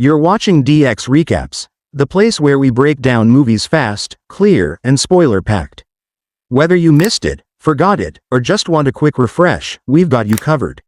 You're watching DX Recaps, the place where we break down movies fast, clear, and spoiler-packed. Whether you missed it, forgot it, or just want a quick refresh, we've got you covered.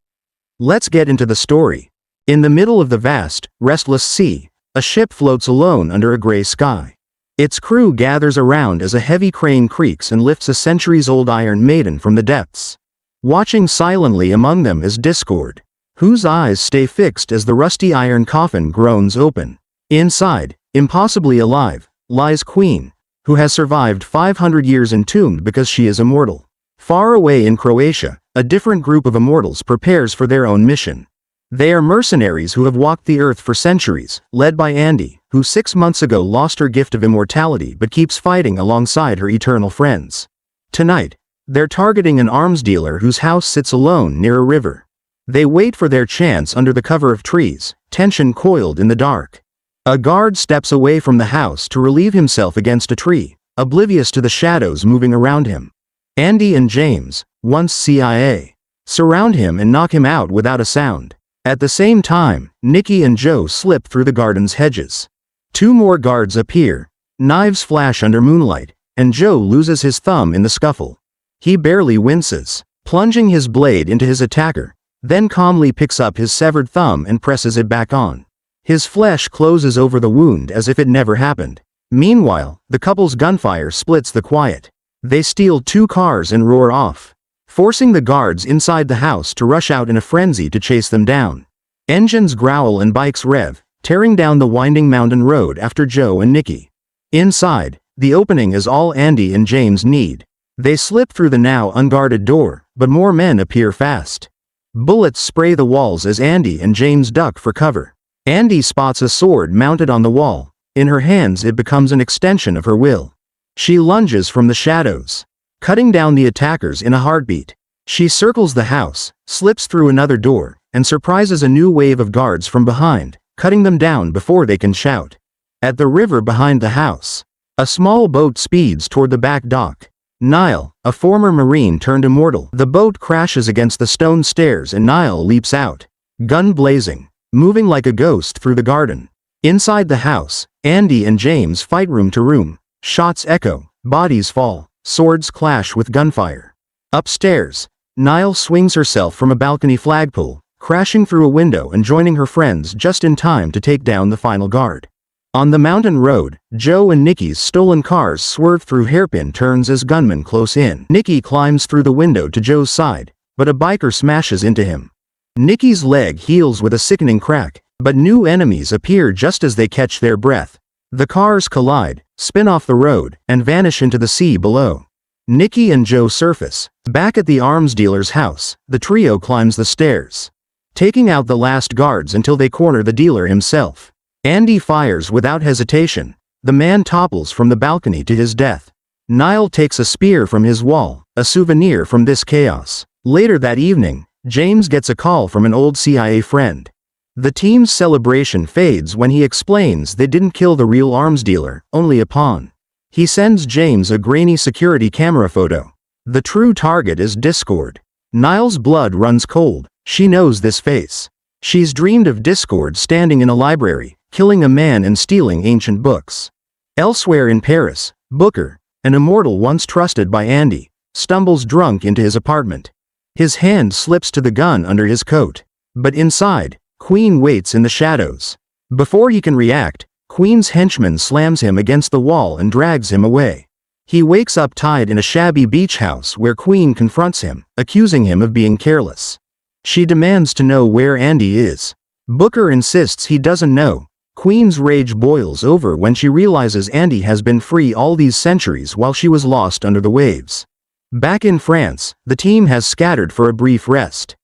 Let's get into the story. In the middle of the vast, restless sea, a ship floats alone under a gray sky. Its crew gathers around as a heavy crane creaks and lifts a centuries-old Iron Maiden from the depths. Watching silently among them is Discord, whose eyes stay fixed as the rusty iron coffin groans open. Inside, impossibly alive, lies Queen, who has survived 500 years entombed because she is immortal. Far away in Croatia, a different group of immortals prepares for their own mission. They are mercenaries who have walked the earth for centuries, led by Andy, who 6 months ago lost her gift of immortality but keeps fighting alongside her eternal friends. Tonight, they're targeting an arms dealer whose house sits alone near a river. They wait for their chance under the cover of trees, tension coiled in the dark. A guard steps away from the house to relieve himself against a tree, oblivious to the shadows moving around him. Andy and James, once CIA, surround him and knock him out without a sound. At the same time, Nikki and Joe slip through the garden's hedges. 2 more guards appear, knives flash under moonlight, and Joe loses his thumb in the scuffle. He barely winces, plunging his blade into his attacker, then calmly picks up his severed thumb and presses it back on. His flesh closes over the wound as if it never happened. Meanwhile, the couple's gunfire splits the quiet. They steal 2 cars and roar off, forcing the guards inside the house to rush out in a frenzy to chase them down. Engines growl and bikes rev, tearing down the winding mountain road after Joe and Nikki. Inside, the opening is all Andy and James need. They slip through the now unguarded door, but more men appear fast. Bullets spray the walls as Andy and James duck for cover. Andy spots a sword mounted on the wall. In her hands it becomes an extension of her will. She lunges from the shadows, cutting down the attackers in a heartbeat. She circles the house, slips through another door, and surprises a new wave of guards from behind, cutting them down before they can shout. At the river behind the house, a small boat speeds toward the back dock. Niall, a former Marine turned immortal. The boat crashes against the stone stairs and Niall leaps out, gun blazing, moving like a ghost through the garden. Inside the house, Andy and James fight room to room. Shots echo, bodies fall, swords clash with gunfire. Upstairs, Niall swings herself from a balcony flagpole, crashing through a window and joining her friends just in time to take down the final guard. On the mountain road, Joe and Nikki's stolen cars swerve through hairpin turns as gunmen close in. Nikki climbs through the window to Joe's side, but a biker smashes into him. Nikki's leg heals with a sickening crack, but new enemies appear just as they catch their breath. The cars collide, spin off the road, and vanish into the sea below. Nikki and Joe surface. Back at the arms dealer's house, the trio climbs the stairs, taking out the last guards until they corner the dealer himself. Andy fires without hesitation. The man topples from the balcony to his death. Niall takes a spear from his wall, a souvenir from this chaos. Later that evening, James gets a call from an old CIA friend. The team's celebration fades when he explains they didn't kill the real arms dealer, only a pawn. He sends James a grainy security camera photo. The true target is Discord. Niall's blood runs cold. She knows this face. She's dreamed of Discord standing in a library, killing a man and stealing ancient books. Elsewhere in Paris, Booker, an immortal once trusted by Andy, stumbles drunk into his apartment. His hand slips to the gun under his coat. But inside, Queen waits in the shadows. Before he can react, Queen's henchman slams him against the wall and drags him away. He wakes up tied in a shabby beach house where Queen confronts him, accusing him of being careless. She demands to know where Andy is. Booker insists he doesn't know. Queen's rage boils over when she realizes Andy has been free all these centuries while she was lost under the waves. Back in France, the team has scattered for a brief rest.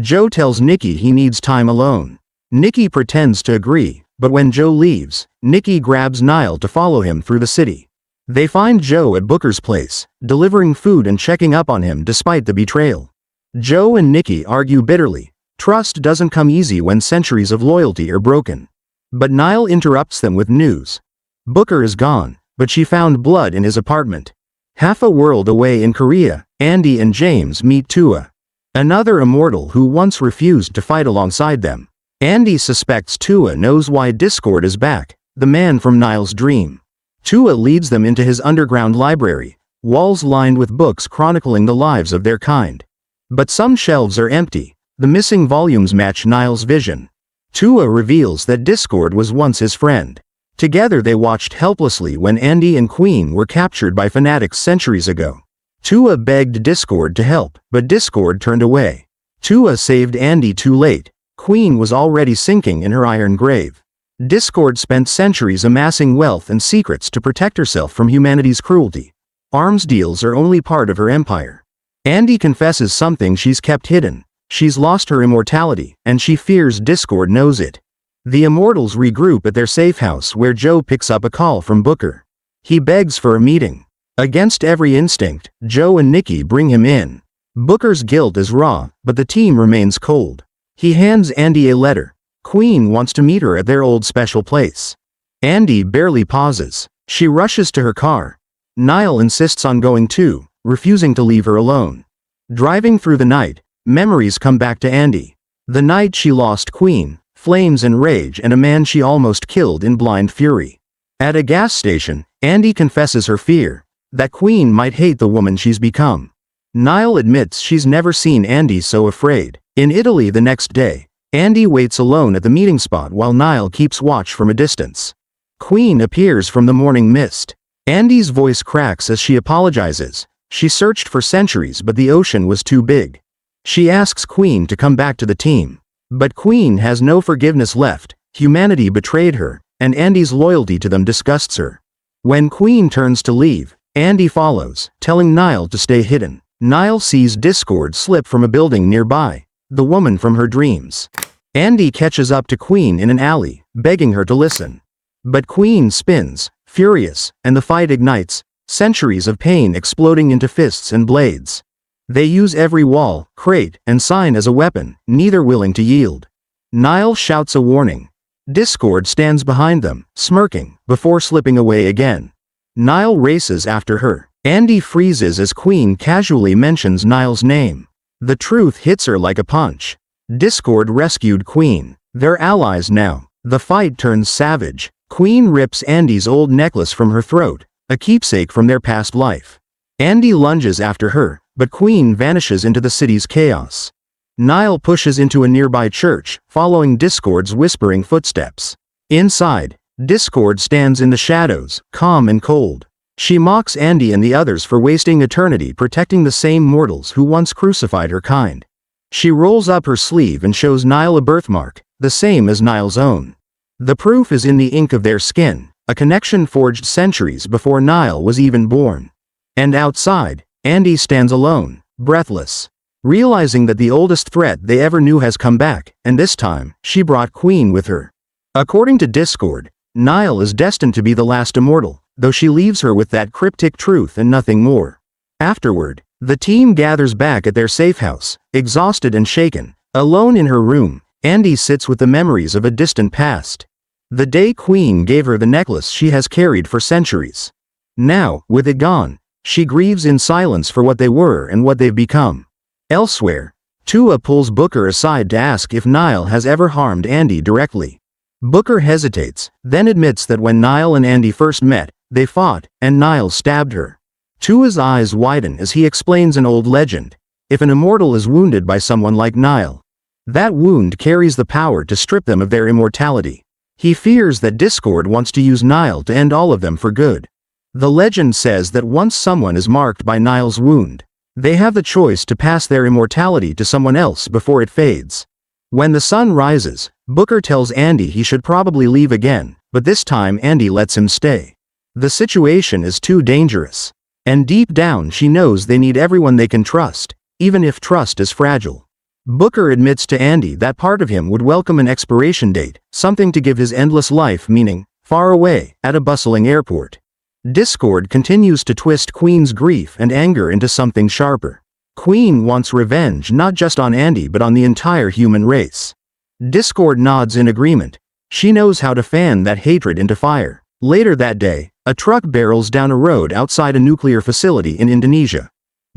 Joe tells Nikki he needs time alone. Nikki pretends to agree, but when Joe leaves, Nikki grabs Niall to follow him through the city. They find Joe at Booker's place, delivering food and checking up on him despite the betrayal. Joe and Nikki argue bitterly. Trust doesn't come easy when centuries of loyalty are broken. But Niall interrupts them with news. Booker is gone, but she found blood in his apartment. Half a world away in Korea, Andy and James meet Tua, another immortal who once refused to fight alongside them. Andy suspects Tua knows why Discord is back, the man from Niall's dream. Tua leads them into his underground library, walls lined with books chronicling the lives of their kind. But some shelves are empty, the missing volumes match Niall's vision. Tua reveals that Discord was once his friend. Together they watched helplessly when Andy and Queen were captured by fanatics centuries ago. Tua begged Discord to help, but Discord turned away. Tua saved Andy too late. Queen was already sinking in her iron grave. Discord spent centuries amassing wealth and secrets to protect herself from humanity's cruelty. Arms deals are only part of her empire. Andy confesses something she's kept hidden. She's lost her immortality, and she fears Discord knows it. The Immortals regroup at their safe house where Joe picks up a call from Booker. He begs for a meeting. Against every instinct, Joe and Nikki bring him in. Booker's guilt is raw, but the team remains cold. He hands Andy a letter. Queen wants to meet her at their old special place. Andy barely pauses. She rushes to her car. Niall insists on going too, refusing to leave her alone. Driving through the night, memories come back to Andy. The night she lost Queen, flames and rage, and a man she almost killed in blind fury. At a gas station, Andy confesses her fear, that Queen might hate the woman she's become. Niall admits she's never seen Andy so afraid. In Italy the next day, Andy waits alone at the meeting spot while Niall keeps watch from a distance. Queen appears from the morning mist. Andy's voice cracks as she apologizes. She searched for centuries, but the ocean was too big. She asks Queen to come back to the team. But Queen has no forgiveness left. Humanity betrayed her, and Andy's loyalty to them disgusts her. When Queen turns to leave, Andy follows, telling Niall to stay hidden. Niall sees Discord slip from a building nearby, the woman from her dreams. Andy catches up to Queen in an alley, begging her to listen. But Queen spins, furious, and the fight ignites, centuries of pain exploding into fists and blades. They use every wall, crate, and sign as a weapon, neither willing to yield. Niall shouts a warning. Discord stands behind them, smirking, before slipping away again. Niall races after her. Andy freezes as Queen casually mentions Niall's name. The truth hits her like a punch. Discord rescued Queen. They're allies now. The fight turns savage. Queen rips Andy's old necklace from her throat, a keepsake from their past life. Andy lunges after her, but Queen vanishes into the city's chaos. Niall pushes into a nearby church, following Discord's whispering footsteps. Inside, Discord stands in the shadows, calm and cold. She mocks Andy and the others for wasting eternity protecting the same mortals who once crucified her kind. She rolls up her sleeve and shows Niall a birthmark, the same as Niall's own. The proof is in the ink of their skin, a connection forged centuries before Niall was even born. And outside, Andy stands alone, breathless, realizing that the oldest threat they ever knew has come back, and this time, she brought Queen with her. According to Discord, Niall is destined to be the last immortal, though she leaves her with that cryptic truth and nothing more. Afterward, the team gathers back at their safe house, exhausted and shaken. Alone in her room, Andy sits with the memories of a distant past. The day Queen gave her the necklace she has carried for centuries. Now, with it gone, she grieves in silence for what they were and what they've become. Elsewhere, Tua pulls Booker aside to ask if Niall has ever harmed Andy directly. Booker hesitates, then admits that when Niall and Andy first met, they fought, and Niall stabbed her. Tua's eyes widen as he explains an old legend. If an immortal is wounded by someone like Niall, that wound carries the power to strip them of their immortality. He fears that Discord wants to use Niall to end all of them for good. The legend says that once someone is marked by Niall's wound, they have the choice to pass their immortality to someone else before it fades. When the sun rises, Booker tells Andy he should probably leave again, but this time Andy lets him stay. The situation is too dangerous. And deep down she knows they need everyone they can trust, even if trust is fragile. Booker admits to Andy that part of him would welcome an expiration date, something to give his endless life meaning, far away, at a bustling airport. Discord continues to twist Queen's grief and anger into something sharper. Queen wants revenge not just on Andy but on the entire human race. Discord nods in agreement. She knows how to fan that hatred into fire. Later that day, a truck barrels down a road outside a nuclear facility in Indonesia.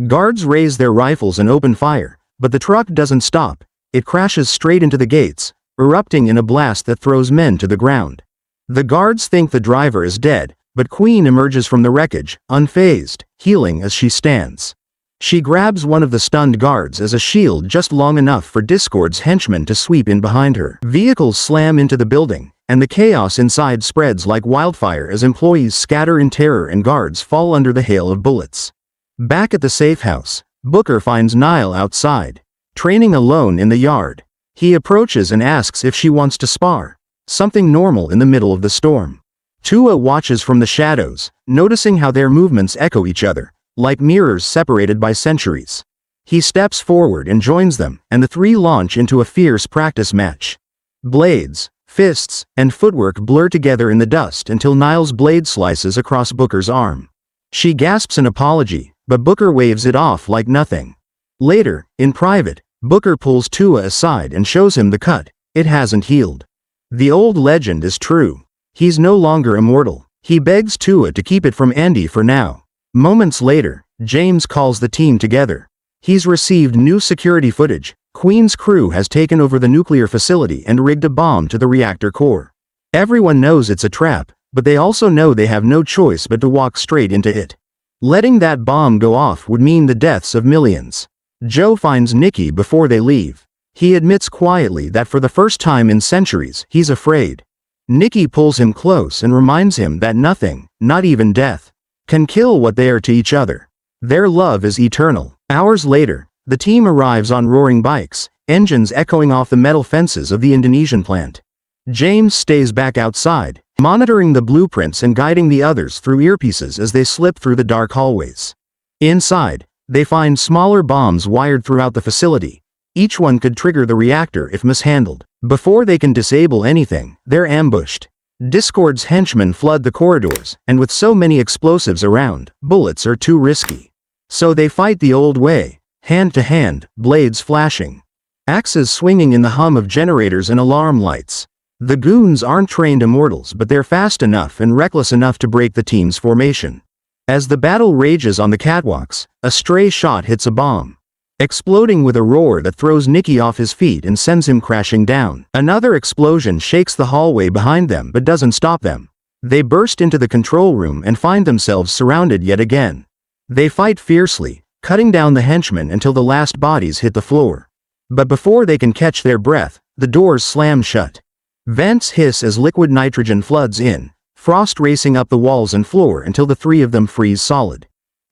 Guards raise their rifles and open fire, but the truck doesn't stop. It crashes straight into the gates, erupting in a blast that throws men to the ground. The guards think the driver is dead, but Queen emerges from the wreckage, unfazed, healing as she stands. She grabs one of the stunned guards as a shield just long enough for Discord's henchmen to sweep in behind her. Vehicles slam into the building, and the chaos inside spreads like wildfire as employees scatter in terror and guards fall under the hail of bullets. Back at the safe house, Booker finds Niall outside, training alone in the yard. He approaches and asks if she wants to spar, something normal in the middle of the storm. Tua watches from the shadows, noticing how their movements echo each other, like mirrors separated by centuries. He steps forward and joins them, and the three launch into a fierce practice match. Blades, fists, and footwork blur together in the dust until Niall's blade slices across Booker's arm. She gasps an apology, but Booker waves it off like nothing. Later, in private, Booker pulls Tua aside and shows him the cut. It hasn't healed. The old legend is true. He's no longer immortal. He begs Tua to keep it from Andy for now. Moments later, James calls the team together. He's received new security footage. Queen's crew has taken over the nuclear facility and rigged a bomb to the reactor core. Everyone knows it's a trap, but they also know they have no choice but to walk straight into it. Letting that bomb go off would mean the deaths of millions. Joe finds Nikki before they leave. He admits quietly that for the first time in centuries, he's afraid. Nikki pulls him close and reminds him that nothing, not even death, can kill what they are to each other. Their love is eternal. Hours later, the team arrives on roaring bikes, engines echoing off the metal fences of the Indonesian plant. James stays back outside, monitoring the blueprints and guiding the others through earpieces as they slip through the dark hallways. Inside, they find smaller bombs wired throughout the facility. Each one could trigger the reactor if mishandled. Before they can disable anything, they're ambushed. Discord's henchmen flood the corridors, and with so many explosives around, bullets are too risky. So they fight the old way, hand to hand, blades flashing, axes swinging in the hum of generators and alarm lights. The goons aren't trained immortals, but they're fast enough and reckless enough to break the team's formation. As the battle rages on the catwalks, a stray shot hits a bomb, exploding with a roar that throws Nikki off his feet and sends him crashing down. Another explosion shakes the hallway behind them but doesn't stop them. They burst into the control room and find themselves surrounded yet again. They fight fiercely, cutting down the henchmen until the last bodies hit the floor. But before they can catch their breath, the doors slam shut. Vents hiss as liquid nitrogen floods in, frost racing up the walls and floor until the three of them freeze solid.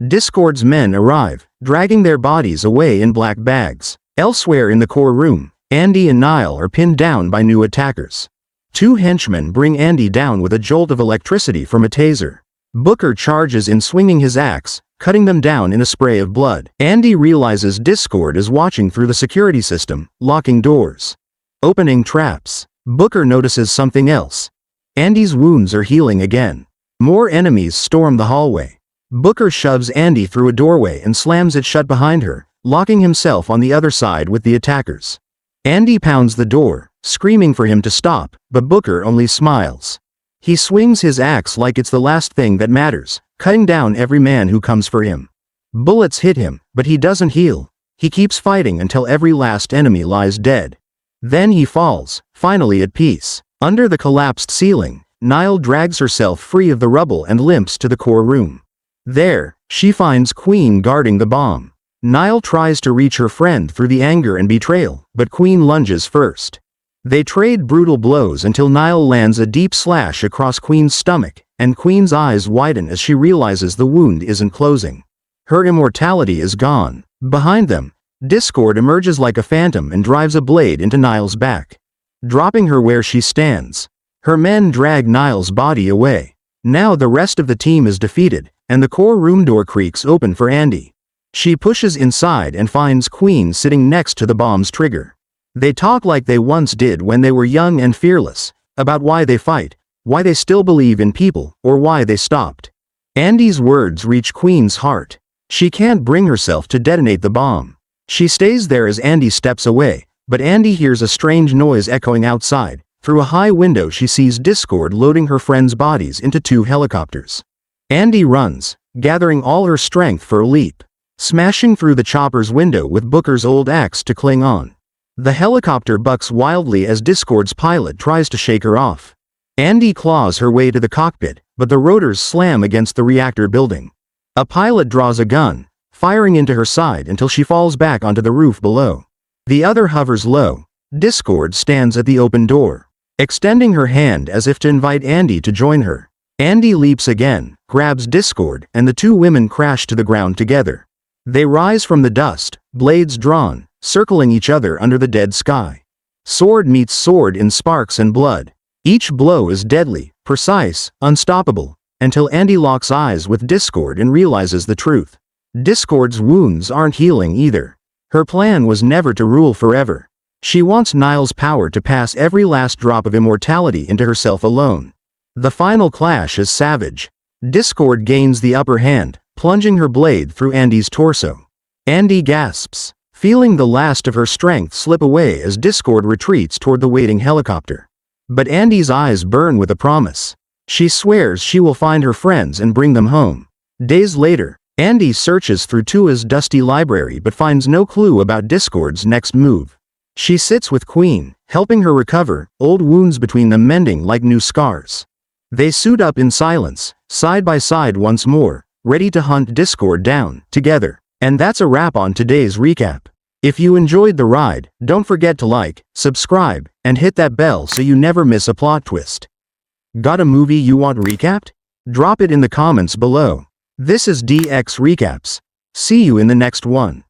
Discord's men arrive, dragging their bodies away in black bags. Elsewhere in the core room, Andy and Niall are pinned down by new attackers. Two henchmen bring Andy down with a jolt of electricity from a taser. Booker charges in swinging his axe, cutting them down in a spray of blood. Andy realizes Discord is watching through the security system, locking doors, opening traps. Booker notices something else. Andy's wounds are healing again. More enemies storm the hallway. Booker shoves Andy through a doorway and slams it shut behind her, locking himself on the other side with the attackers. Andy pounds the door, screaming for him to stop, but Booker only smiles. He swings his axe like it's the last thing that matters, cutting down every man who comes for him. Bullets hit him, but he doesn't heal. He keeps fighting until every last enemy lies dead. Then he falls, finally at peace. Under the collapsed ceiling, Niall drags herself free of the rubble and limps to the core room. There, she finds Queen guarding the bomb. Niall tries to reach her friend through the anger and betrayal, but Queen lunges first. They trade brutal blows until Niall lands a deep slash across Queen's stomach, and Queen's eyes widen as she realizes the wound isn't closing. Her immortality is gone. Behind them, Discord emerges like a phantom and drives a blade into Niall's back, dropping her where she stands. Her men drag Niall's body away. Now the rest of the team is defeated, and the core room door creaks open for Andy. She pushes inside and finds Queen sitting next to the bomb's trigger. They talk like they once did when they were young and fearless, about why they fight, why they still believe in people, or why they stopped. Andy's words reach Queen's heart. She can't bring herself to detonate the bomb. She stays there as Andy steps away, but Andy hears a strange noise echoing outside. Through a high window she sees Discord loading her friends' bodies into 2 helicopters. Andy runs, gathering all her strength for a leap, smashing through the chopper's window with Booker's old axe to cling on. The helicopter bucks wildly as Discord's pilot tries to shake her off. Andy claws her way to the cockpit, but the rotors slam against the reactor building. A pilot draws a gun, firing into her side until she falls back onto the roof below. The other hovers low. Discord stands at the open door, extending her hand as if to invite Andy to join her. Andy leaps again, grabs Discord, and the two women crash to the ground together. They rise from the dust, blades drawn, circling each other under the dead sky. Sword meets sword in sparks and blood. Each blow is deadly, precise, unstoppable, until Andy locks eyes with Discord and realizes the truth. Discord's wounds aren't healing either. Her plan was never to rule forever. She wants Niall's power to pass every last drop of immortality into herself alone. The final clash is savage. Discord gains the upper hand, plunging her blade through Andy's torso. Andy gasps, feeling the last of her strength slip away as Discord retreats toward the waiting helicopter. But Andy's eyes burn with a promise. She swears she will find her friends and bring them home. Days later, Andy searches through Tua's dusty library but finds no clue about Discord's next move. She sits with Queen, helping her recover, old wounds between them mending like new scars. They suit up in silence, side by side once more, ready to hunt Discord down, together. And that's a wrap on today's recap. If you enjoyed the ride, don't forget to like, subscribe, and hit that bell so you never miss a plot twist. Got a movie you want recapped? Drop it in the comments below. This is DX Recaps. See you in the next one.